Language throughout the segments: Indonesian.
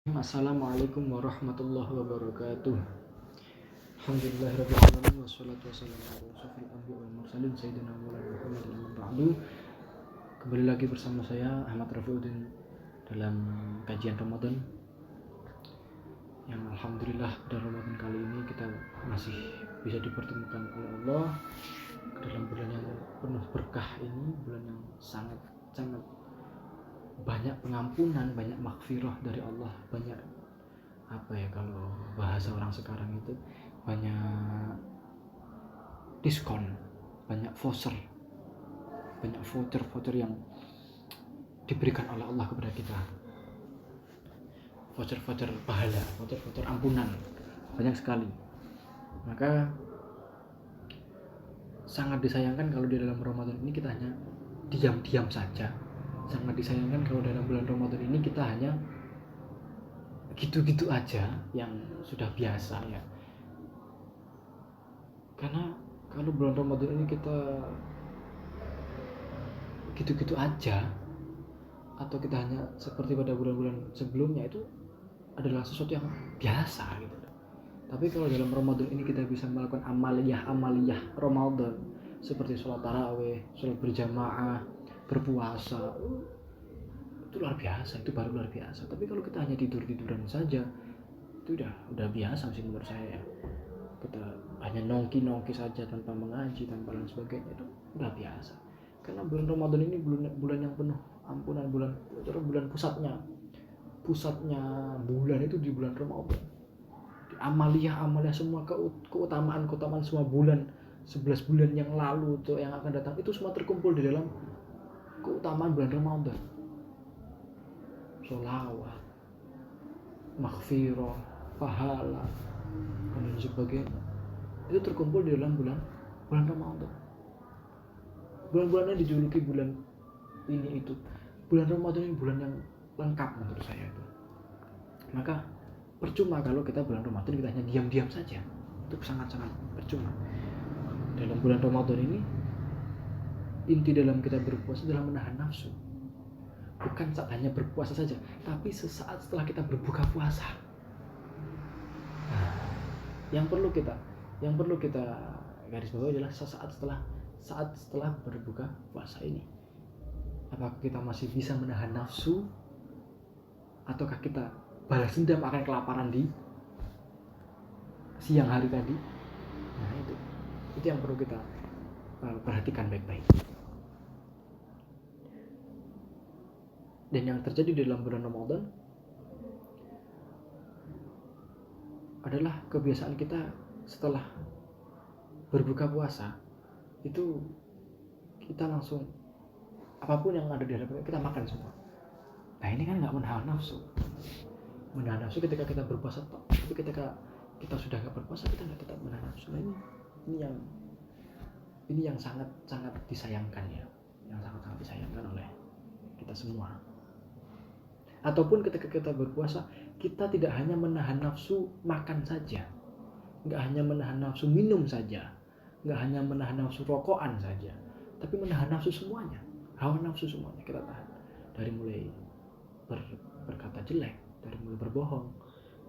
Assalamualaikum warahmatullahi wabarakatuh. Alhamdulillahirabbil alamin wassalatu wassalamu ala asyrofil anbiya'i wal mursalin sayyidina Maulana Muhammadin amma ba'du. Kembali lagi bersama saya Ahmad Rafiuddin dalam kajian Ramadan yang alhamdulillah pada Ramadan kali ini kita masih bisa dipertemukan oleh Allah dalam bulan yang penuh berkah ini, bulan yang sangat banyak pengampunan, banyak maghfirah dari Allah, banyak kalau bahasa orang sekarang itu banyak diskon, banyak voucher yang diberikan oleh Allah kepada kita, voucher pahala, voucher ampunan, banyak sekali. Maka sangat disayangkan kalau di dalam Ramadan ini kita hanya diam-diam saja. Sangat disayangkan kalau dalam bulan Ramadan ini kita hanya gitu-gitu aja yang sudah biasa ya. Karena kalau bulan Ramadan ini kita gitu-gitu aja atau kita hanya seperti pada bulan-bulan sebelumnya, itu adalah sesuatu yang biasa gitu. Tapi kalau dalam Ramadan ini kita bisa melakukan amaliyah Ramadan seperti sholat tarawih, sholat berjamaah, berpuasa, itu luar biasa, itu baru luar biasa. Tapi kalau kita hanya tiduran saja, itu udah biasa sih menurut saya ya. Kita hanya nongki saja tanpa mengaji, tanpa lain sebagainya, itu udah biasa. Karena bulan Ramadan ini bulan yang penuh ampunan, bulan pusatnya bulan itu di bulan Ramadan. Amaliyah semua, keutamaan semua bulan 11 bulan yang lalu atau yang akan datang, itu semua terkumpul di dalam keutamaan bulan Ramadan. Sholawat, maghfirah, pahala, dan sebagainya, itu terkumpul di dalam bulan Ramadan. Bulan-bulannya dijuluki bulan ini itu. Bulan Ramadan ini bulan yang lengkap menurut saya itu. Maka percuma kalau kita bulan Ramadan kita hanya diam-diam saja. Itu sangat-sangat percuma. Dalam bulan Ramadan ini, inti dalam kita berpuasa adalah menahan nafsu. Bukan saat hanya berpuasa saja, tapi sesaat setelah kita berbuka puasa. Yang perlu kita garis bawahi adalah saat setelah berbuka puasa ini. Apakah kita masih bisa menahan nafsu, ataukah kita balas dendam akan kelaparan di siang hari tadi? Nah, itu yang perlu kita perhatikan baik-baik. Dan yang terjadi dalam bulan Ramadan adalah kebiasaan kita setelah berbuka puasa itu kita langsung apapun yang ada di hadapan kita makan semua. Nah, ini kan nggak menahan nafsu. Menahan nafsu ketika kita berpuasa, tapi ketika kita sudah nggak berpuasa kita nggak tetap menahan nafsu. Nah, ini yang sangat disayangkan ya, yang sangat disayangkan oleh kita semua. Ataupun ketika kita berpuasa, kita tidak hanya menahan nafsu makan saja, nggak hanya menahan nafsu minum saja, nggak hanya menahan nafsu rokokan saja, tapi menahan nafsu semuanya, hawa nafsu semuanya kita tahan. Dari mulai berkata jelek, dari mulai berbohong,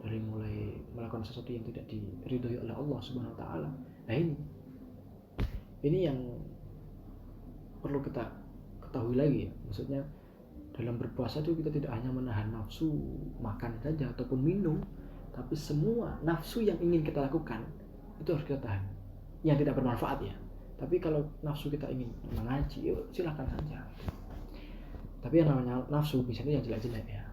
dari mulai melakukan sesuatu yang tidak diridhoi oleh Allah Subhanahu wa taala. Nah, ini yang perlu kita ketahui lagi ya. Maksudnya dalam berpuasa itu kita tidak hanya menahan nafsu makan saja ataupun minum, tapi semua nafsu yang ingin kita lakukan itu harus kita tahan. Yang tidak bermanfaat ya. Tapi kalau nafsu kita ingin mengaji, yuk silakan saja. Tapi yang namanya nafsu biasanya yang jelek-jelek ya.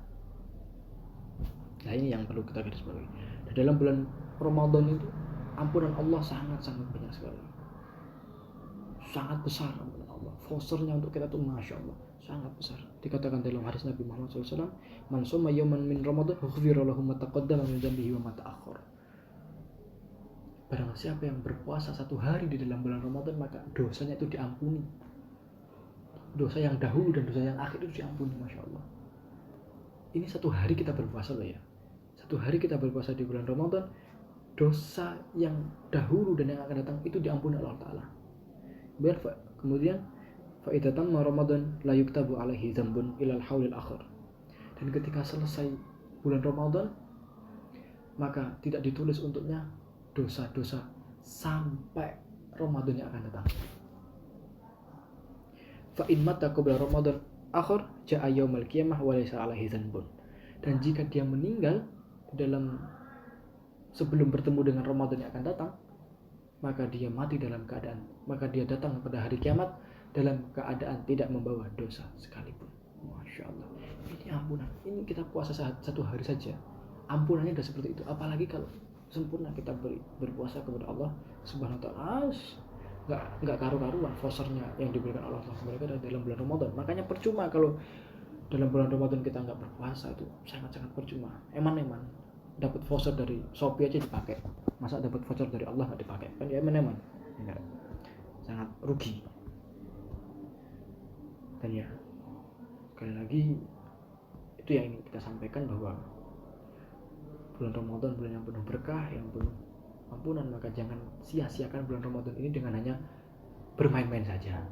Nah, ini yang perlu kita garis bawahi. Dalam bulan Ramadan itu ampunan Allah sangat banyak sekali. Sangat besar ampunan Allah. Vouchernya untuk kita tuh Masya Allah sangat besar. Dikatakan dalam hadis Nabi Muhammad SAW, man shoma yawman min Ramadan ghufira lahu ma taqaddama min dhanbihi wa ma ta'akhkhar. Barang siapa yang berpuasa satu hari di dalam bulan Ramadan, maka dosanya itu diampuni. Dosa yang dahulu dan dosa yang akhir itu diampuni, Masya Allah. Ini satu hari kita berpuasa loh ya. Satu hari kita berpuasa di bulan Ramadan, dosa yang dahulu dan yang akan datang itu diampuni Allah Ta'ala. Kemudian fa idza tamma Ramadan la yuktabu alaihi dzambun ilal haulil akhir. Dan ketika selesai bulan Ramadan, maka tidak ditulis untuknya dosa-dosa sampai Ramadan yang akan datang. Fa in mata qabla Ramadan akhir ja'a yaumul qiyamah wa laysa alaihi dzanbun. Dan jika dia meninggal dalam sebelum bertemu dengan Ramadan yang akan datang, maka dia mati dalam keadaan, maka dia datang pada hari kiamat dalam keadaan tidak membawa dosa sekalipun. Masya Allah. Ini ampunan. Ini kita puasa satu hari saja, ampunannya sudah seperti itu. Apalagi kalau sempurna kita berpuasa kepada Allah Subhanahu wa taala, nggak karu-karuan vouchernya yang diberikan Allah kepada kita dalam bulan Ramadan. Makanya percuma kalau dalam bulan Ramadan kita nggak berpuasa, itu sangat-sangat percuma. Eman dapat voucher dari Shopee aja dipakai, masa dapat voucher dari Allah nggak dipakai? Kan ya eman enggak, sangat rugi. Dan ya sekali lagi itu yang ingin kita sampaikan, bahwa bulan Ramadan bulan yang penuh berkah, yang penuh ampunan, maka jangan sia-siakan bulan Ramadan ini dengan hanya bermain-main saja.